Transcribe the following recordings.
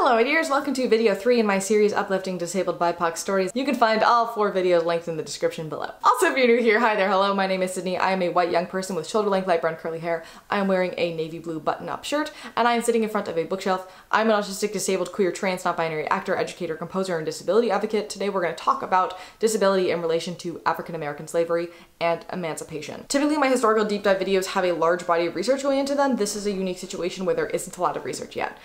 Hello my dears, welcome to video 3 in my series Uplifting Disabled BIPOC Stories. You can find all 4 videos linked in the description below. Also, if you're new here, hi there, hello, my name is Sydney. I am a white young person with shoulder-length light brown curly hair. I am wearing a navy blue button-up shirt, and I am sitting in front of a bookshelf. I'm an autistic, disabled, queer, trans, non-binary actor, educator, composer, and disability advocate. Today we're going to talk about disability in relation to African-American slavery and emancipation. Typically my historical deep dive videos have a large body of research going into them. This is a unique situation where there isn't a lot of research yet.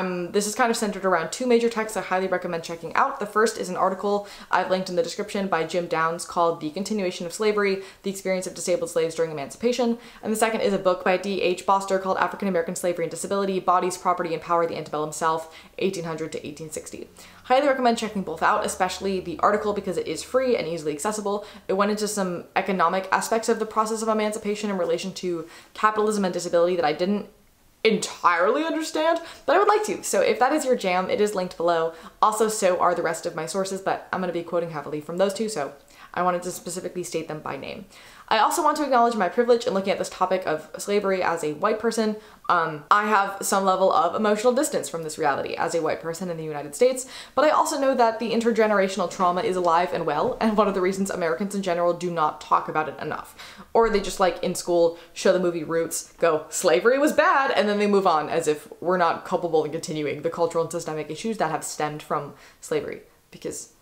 This is kind of centered around 2 major texts I highly recommend checking out. The first is an article I've linked in the description by Jim Downs called The Continuation of Slavery, The Experience of Disabled Slaves During Emancipation. And the second is a book by Dea H. Boster called African American Slavery and Disability, Bodies, Property, and Power, the Antebellum South, 1800 to 1860. Highly recommend checking both out, especially the article because it is free and easily accessible. It went into some economic aspects of the process of emancipation in relation to capitalism and disability that I didn't entirely understand, but I would like to. So if that is your jam, it is linked below. Also, so are the rest of my sources, but I'm going to be quoting heavily from those 2, so I wanted to specifically state them by name. I also want to acknowledge my privilege in looking at this topic of slavery as a white person. I have some level of emotional distance from this reality as a white person in the United States, but I also know that the intergenerational trauma is alive and well, and one of the reasons Americans in general do not talk about it enough. Or they just, like, in school, show the movie Roots, go, slavery was bad, and then they move on as if we're not culpable in continuing the cultural and systemic issues that have stemmed from slavery, because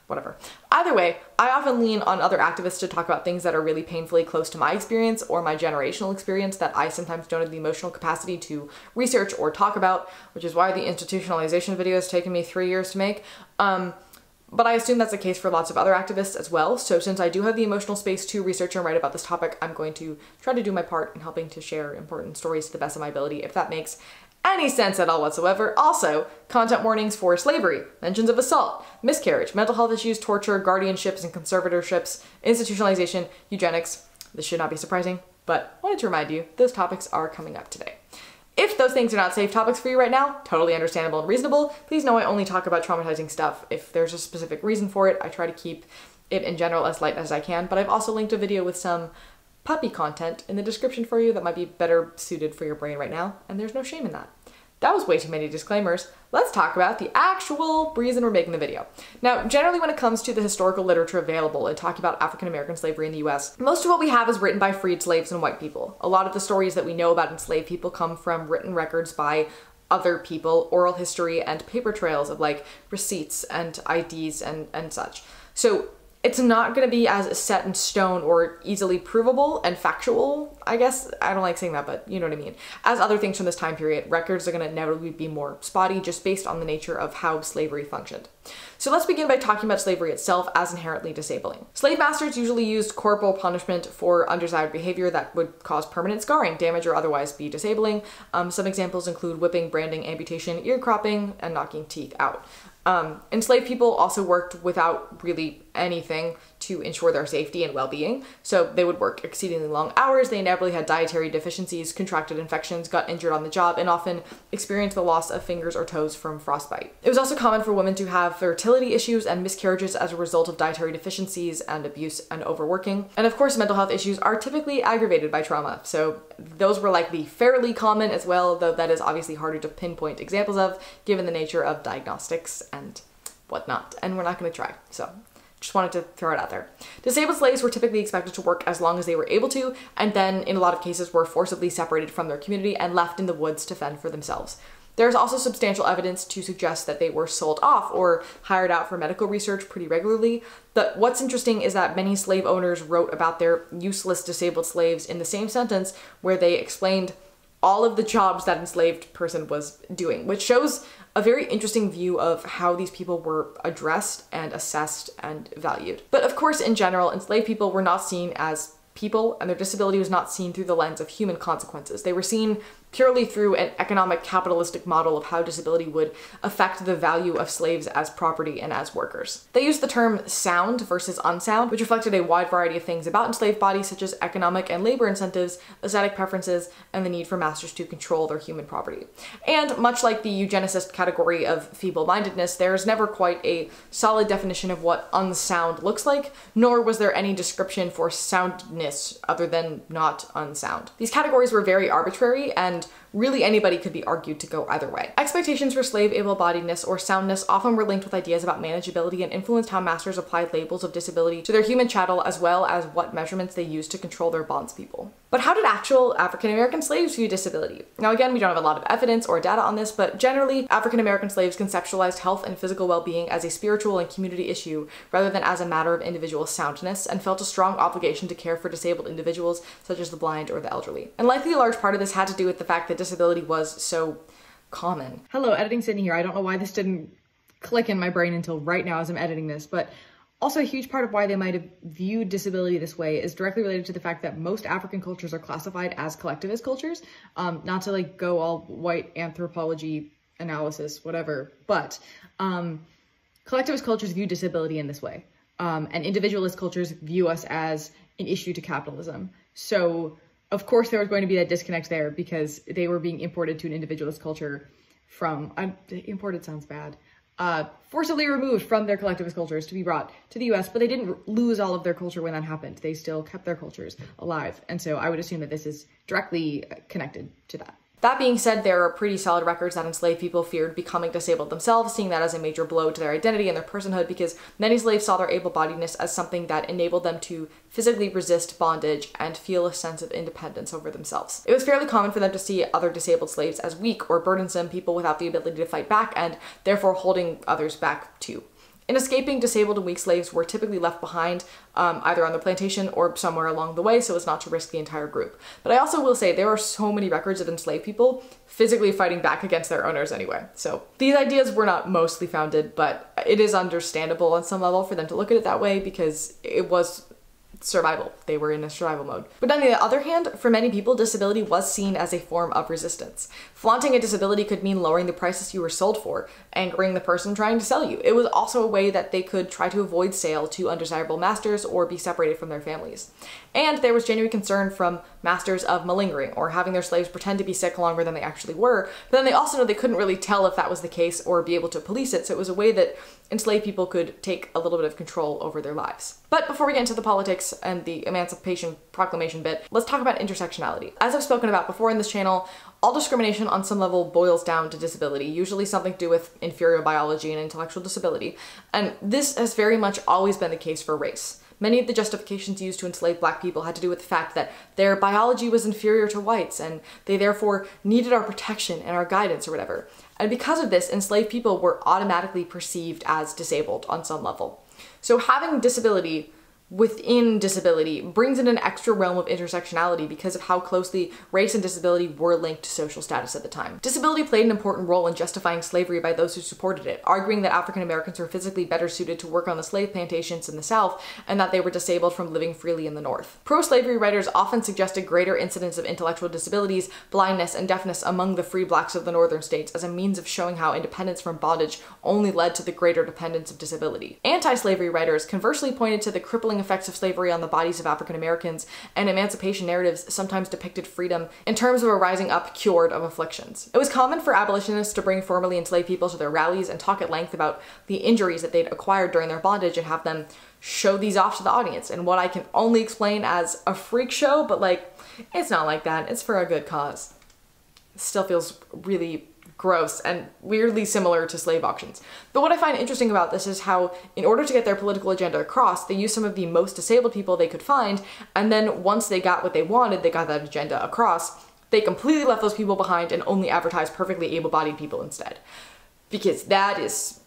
whatever. Either way, I often lean on other activists to talk about things that are really painfully close to my experience or my generational experience that I sometimes don't have the emotional capacity to research or talk about, which is why the institutionalization video has taken me 3 years to make. But I assume that's the case for lots of other activists as well. So since I do have the emotional space to research and write about this topic, I'm going to try to do my part in helping to share important stories to the best of my ability, if that makes any sense at all whatsoever. Also, content warnings for slavery, mentions of assault, miscarriage, mental health issues, torture, guardianships and conservatorships, institutionalization, eugenics. This should not be surprising, but wanted to remind you, those topics are coming up today. If those things are not safe topics for you right now, totally understandable and reasonable. Please know I only talk about traumatizing stuff if there's a specific reason for it. I try to keep it in general as light as I can, but I've also linked a video with some puppy content in the description for you that might be better suited for your brain right now, and there's no shame in that. That was way too many disclaimers. Let's talk about the actual reason we're making the video. Now, generally when it comes to the historical literature available and talking about African-American slavery in the US, most of what we have is written by freed slaves and white people. A lot of the stories that we know about enslaved people come from written records by other people, oral history, and paper trails of like receipts and IDs and such. So it's not going to be as set in stone or easily provable and factual, I guess. I don't like saying that, but you know what I mean. As other things from this time period, records are going to inevitably be more spotty just based on the nature of how slavery functioned. So let's begin by talking about slavery itself as inherently disabling. Slave masters usually used corporal punishment for undesired behavior that would cause permanent scarring, damage, or otherwise be disabling. Some examples include whipping, branding, amputation, ear cropping, and knocking teeth out. Enslaved people also worked without really anything to ensure their safety and well-being. So they would work exceedingly long hours, they inevitably had dietary deficiencies, contracted infections, got injured on the job, and often experienced the loss of fingers or toes from frostbite. It was also common for women to have fertility issues and miscarriages as a result of dietary deficiencies and abuse and overworking. And of course, mental health issues are typically aggravated by trauma. So those were likely fairly common as well, though that is obviously harder to pinpoint examples of given the nature of diagnostics and whatnot. And we're not going to try, so just wanted to throw it out there. Disabled slaves were typically expected to work as long as they were able to, and then in a lot of cases were forcibly separated from their community and left in the woods to fend for themselves. There's also substantial evidence to suggest that they were sold off or hired out for medical research pretty regularly. But what's interesting is that many slave owners wrote about their useless disabled slaves in the same sentence where they explained all of the jobs that enslaved person was doing, which shows a very interesting view of how these people were addressed and assessed and valued. But of course, in general, enslaved people were not seen as people, and their disability was not seen through the lens of human consequences. They were seen purely through an economic capitalistic model of how disability would affect the value of slaves as property and as workers. They used the term sound versus unsound, which reflected a wide variety of things about enslaved bodies, such as economic and labor incentives, aesthetic preferences, and the need for masters to control their human property. And much like the eugenicist category of feeble-mindedness, there's never quite a solid definition of what unsound looks like, nor was there any description for soundness other than not unsound. These categories were very arbitrary and really anybody could be argued to go either way. Expectations for slave able-bodiedness or soundness often were linked with ideas about manageability and influenced how masters applied labels of disability to their human chattel, as well as what measurements they used to control their bondspeople. But how did actual African-American slaves view disability? Now again, we don't have a lot of evidence or data on this, but generally African-American slaves conceptualized health and physical well-being as a spiritual and community issue rather than as a matter of individual soundness, and felt a strong obligation to care for disabled individuals such as the blind or the elderly. And likely a large part of this had to do with the fact that disability was so common. Hello, editing Sydney here. I don't know why this didn't click in my brain until right now as I'm editing this, but also a huge part of why they might have viewed disability this way is directly related to the fact that most African cultures are classified as collectivist cultures. Not to like go all white anthropology analysis, whatever, but collectivist cultures view disability in this way. And individualist cultures view us as an issue to capitalism. So of course there was going to be that disconnect there because they were being imported to an individualist culture from, imported sounds bad, forcibly removed from their collectivist cultures to be brought to the US, but they didn't lose all of their culture when that happened. They still kept their cultures alive. And so I would assume that this is directly connected to that. That being said, there are pretty solid records that enslaved people feared becoming disabled themselves, seeing that as a major blow to their identity and their personhood, because many slaves saw their able-bodiedness as something that enabled them to physically resist bondage and feel a sense of independence over themselves. It was fairly common for them to see other disabled slaves as weak or burdensome, people without the ability to fight back, and therefore holding others back too. In escaping, disabled and weak slaves were typically left behind either on the plantation or somewhere along the way so as not to risk the entire group. But I also will say there are so many records of enslaved people physically fighting back against their owners anyway. So these ideas were not mostly founded, but it is understandable on some level for them to look at it that way because it was survival. They were in a survival mode. But on the other hand, for many people, disability was seen as a form of resistance. Flaunting a disability could mean lowering the prices you were sold for, angering the person trying to sell you. It was also a way that they could try to avoid sale to undesirable masters or be separated from their families. And there was genuine concern from masters of malingering or having their slaves pretend to be sick longer than they actually were, but then they also know they couldn't really tell if that was the case or be able to police it, so it was a way that enslaved people could take a little bit of control over their lives. But before we get into the politics and the Emancipation Proclamation bit, let's talk about intersectionality. As I've spoken about before in this channel, all discrimination on some level boils down to disability, usually something to do with inferior biology and intellectual disability, and this has very much always been the case for race. Many of the justifications used to enslave Black people had to do with the fact that their biology was inferior to whites and they therefore needed our protection and our guidance or whatever. And because of this, enslaved people were automatically perceived as disabled on some level. So having disability within disability brings in an extra realm of intersectionality because of how closely race and disability were linked to social status at the time. Disability played an important role in justifying slavery by those who supported it, arguing that African Americans were physically better suited to work on the slave plantations in the South and that they were disabled from living freely in the North. Pro-slavery writers often suggested greater incidence of intellectual disabilities, blindness, and deafness among the free Blacks of the northern states as a means of showing how independence from bondage only led to the greater dependence of disability. Anti-slavery writers conversely pointed to the crippling effects of slavery on the bodies of African Americans, and emancipation narratives sometimes depicted freedom in terms of a rising up cured of afflictions. It was common for abolitionists to bring formerly enslaved people to their rallies and talk at length about the injuries that they'd acquired during their bondage and have them show these off to the audience in what I can only explain as a freak show, but like, it's not like that. It's for a good cause. It still feels really gross and weirdly similar to slave auctions. But what I find interesting about this is how, in order to get their political agenda across, they used some of the most disabled people they could find, and then once they got what they wanted, they got that agenda across, they completely left those people behind and only advertised perfectly able-bodied people instead. Because that is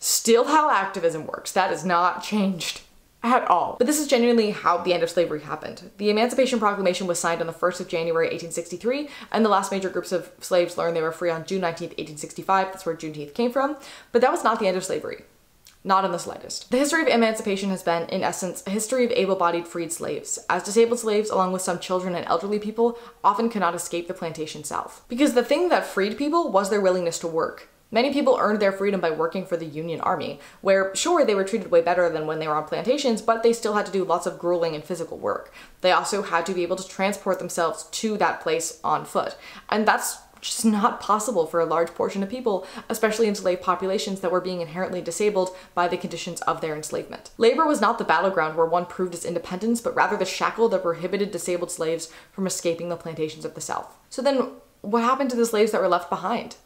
still how activism works. That has not changed at all. But this is genuinely how the end of slavery happened. The Emancipation Proclamation was signed on the 1st of January 1863, and the last major groups of slaves learned they were free on June 19th, 1865. That's where Juneteenth came from. But that was not the end of slavery. Not in the slightest. The history of emancipation has been, in essence, a history of able-bodied freed slaves, as disabled slaves, along with some children and elderly people, often cannot escape the plantation South. Because the thing that freed people was their willingness to work. Many people earned their freedom by working for the Union Army, where, sure, they were treated way better than when they were on plantations, but they still had to do lots of grueling and physical work. They also had to be able to transport themselves to that place on foot. And that's just not possible for a large portion of people, especially enslaved populations that were being inherently disabled by the conditions of their enslavement. Labor was not the battleground where one proved its independence, but rather the shackle that prohibited disabled slaves from escaping the plantations of the South. So then, what happened to the slaves that were left behind?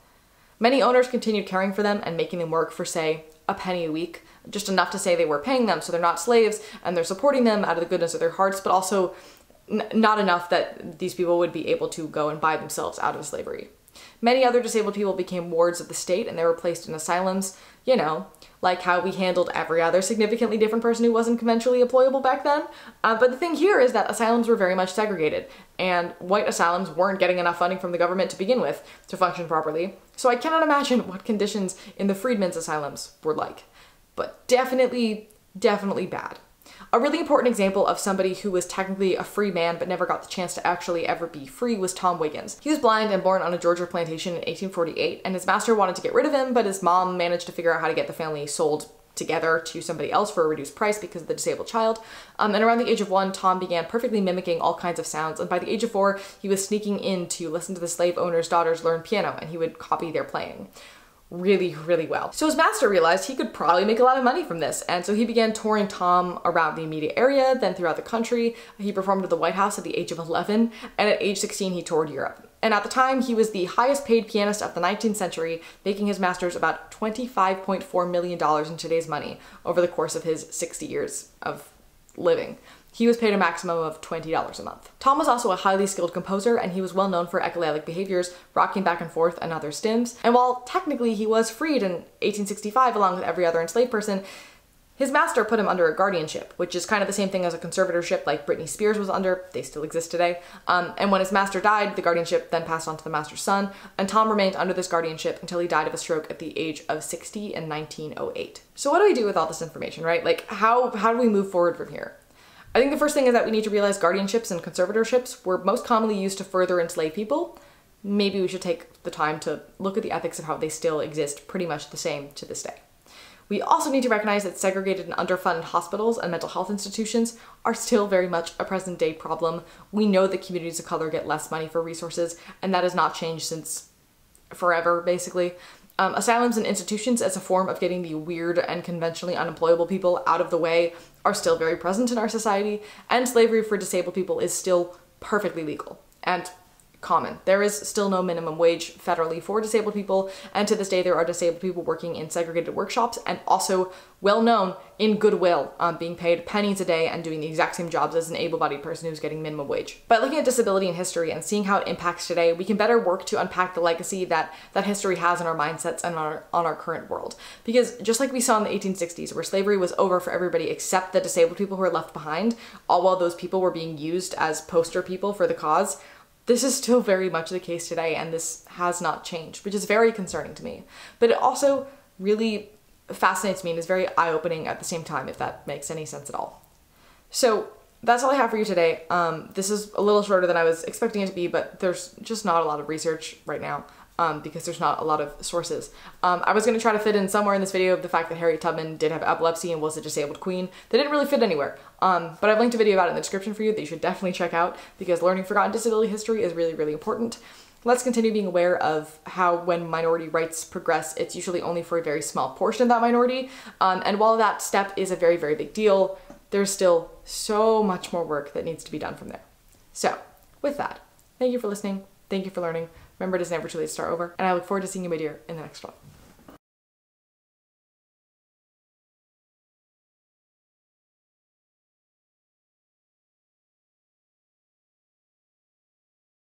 Many owners continued caring for them and making them work for, say, a penny a week, just enough to say they were paying them so they're not slaves and they're supporting them out of the goodness of their hearts, but also not enough that these people would be able to go and buy themselves out of slavery. Many other disabled people became wards of the state and they were placed in asylums, you know, like how we handled every other significantly different person who wasn't conventionally employable back then. But the thing here is that asylums were very much segregated, and white asylums weren't getting enough funding from the government to begin with to function properly. So I cannot imagine what conditions in the freedmen's asylums were like, but definitely bad. A really important example of somebody who was technically a free man but never got the chance to actually ever be free was Tom Wiggins. He was blind and born on a Georgia plantation in 1848, and his master wanted to get rid of him, but his mom managed to figure out how to get the family sold together to somebody else for a reduced price because of the disabled child. And around the age of 1, Tom began perfectly mimicking all kinds of sounds, and by the age of 4, he was sneaking in to listen to the slave owner's daughters learn piano, and he would copy their playing really well. So his master realized he could probably make a lot of money from this, and so he began touring Tom around the immediate area, then throughout the country. He performed at the White House at the age of 11, and at age 16 he toured Europe. And at the time, he was the highest paid pianist of the 19th century, making his masters about $25.4 million in today's money over the course of his 60 years of living. He was paid a maximum of $20 a month. Tom was also a highly skilled composer, and he was well known for echolalic behaviors, rocking back and forth and other stims. And while technically he was freed in 1865 along with every other enslaved person, his master put him under a guardianship, which is kind of the same thing as a conservatorship like Britney Spears was under. They still exist today. And when his master died, the guardianship then passed on to the master's son, and Tom remained under this guardianship until he died of a stroke at the age of 60 in 1908. So what do we do with all this information, right? Like, how do we move forward from here? I think the first thing is that we need to realize guardianships and conservatorships were most commonly used to further enslave people. Maybe we should take the time to look at the ethics of how they still exist pretty much the same to this day. We also need to recognize that segregated and underfunded hospitals and mental health institutions are still very much a present day problem. We know that communities of color get less money for resources, and that has not changed since forever, basically. Asylums and institutions as a form of getting the weird and conventionally unemployable people out of the way are still very present in our society, and slavery for disabled people is still perfectly legal and common. There is still no minimum wage federally for disabled people, and to this day there are disabled people working in segregated workshops and also well known in Goodwill, being paid pennies a day and doing the exact same jobs as an able-bodied person who's getting minimum wage. By looking at disability in history and seeing how it impacts today, we can better work to unpack the legacy that history has in our mindsets and on our current world. Because just like we saw in the 1860s, where slavery was over for everybody except the disabled people who were left behind, all while those people were being used as poster people for the cause, this is still very much the case today, and this has not changed, which is very concerning to me. But it also really fascinates me and is very eye-opening at the same time, if that makes any sense at all. So that's all I have for you today. This is a little shorter than I was expecting it to be, but there's just not a lot of research right now. Because there's not a lot of sources. I was going to try to fit in somewhere in this video the fact that Harriet Tubman did have epilepsy and was a disabled queen. That didn't really fit anywhere. But I've linked a video about it in the description for you that you should definitely check out, because learning forgotten disability history is really important. Let's continue being aware of how when minority rights progress, it's usually only for a very small portion of that minority. And while that step is a very big deal, there's still so much more work that needs to be done from there. So with that, thank you for listening. Thank you for learning. Remember, it is never too late to start over, and I look forward to seeing you, my dear, in the next one.